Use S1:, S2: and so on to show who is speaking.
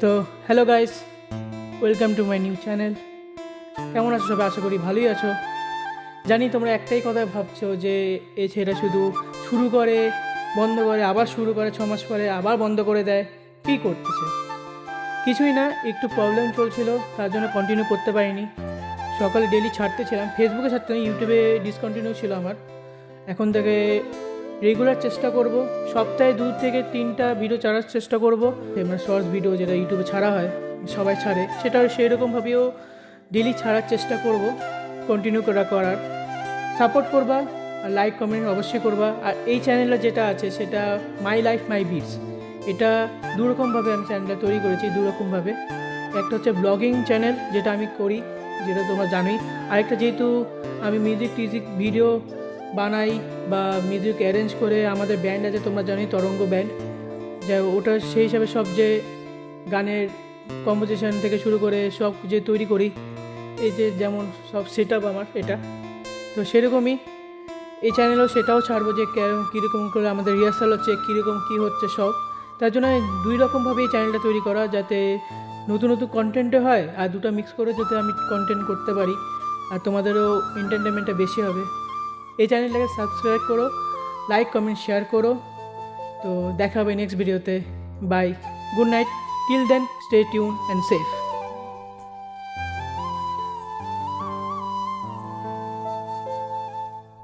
S1: তো hello guys, welcome to my new channel. কেমন আছো সবাই? আশা করি ভালোই আছো। জানি তোমরা একটাই কথা ভাবছো যে এই ছেলেটা শুধু শুরু করে, বন্ধ করে, আবার শুরু করে, 6 মাস পরে আবার বন্ধ করে দেয়, কী করতেছে? কিছুই না, একটু প্রবলেম চলছিল, তার জন্য কন্টিনিউ করতে পারিনি। সকালে ডেলি ছাড়তেছিলাম, ফেসবুকে ছাড়তে না, ইউটিউবে ডিসকন্টিনিউ ছিল আমার। এখন থেকে রেগুলার চেষ্টা করব, সপ্তাহে 2 থেকে 3টা ভিডিও ছাড়ার চেষ্টা করব। মানে শর্টস ভিডিও যেটা ইউটিউবে ছাড়া হয়, সবাই ছাড়ে, সেটা সেই রকমভাবেও ডেলি ছাড়ার চেষ্টা করব, কন্টিনিউ করার। সাপোর্ট করবা আর লাইক কমেন্ট অবশ্যই করবা। আর এই চ্যানেলে যেটা আছে সেটা মাই লাইফ মাই বিটস, এটা দুরকমভাবে আমি চ্যানেলটা তৈরি করেছি, দুরকমভাবে। একটা হচ্ছে ব্লগিং চ্যানেল, যেটা আমি করি, যেটা তোমরা জানোই। আরেকটা যেহেতু আমি মিউজিক ভিডিও বানাই বা মিউজিক অ্যারেঞ্জ করে, আমাদের ব্যান্ড আছে তোমরা জানোই, তরঙ্গ ব্যান্ড, যা ওটা সেই হিসাবে সব যে গানের কম্পোজিশন থেকে শুরু করে সব যে তৈরি করি, এই যে যেমন সব সেট আপ আমার এটা, তো সেরকমই এই চ্যানেলেও সেটাও ছাড়বো যে কীরকম করে আমাদের রিহার্সাল হচ্ছে, কীরকম কী হচ্ছে সব। তার জন্য 2 রকমভাবে এই চ্যানেলটা তৈরি করা, যাতে নতুন নতুন কন্টেন্টে হয়, আর দুটো মিক্স করে যাতে আমি কন্টেন্ট করতে পারি, আর তোমাদেরও এন্টারটেনমেন্টটা বেশি হবে। এই চ্যানেলটাকে সাবস্ক্রাইব করো, লাইক কমেন্ট শেয়ার করো। তো দেখা হবে নেক্সট ভিডিওতে। Bye, good night, till then stay tune and safe.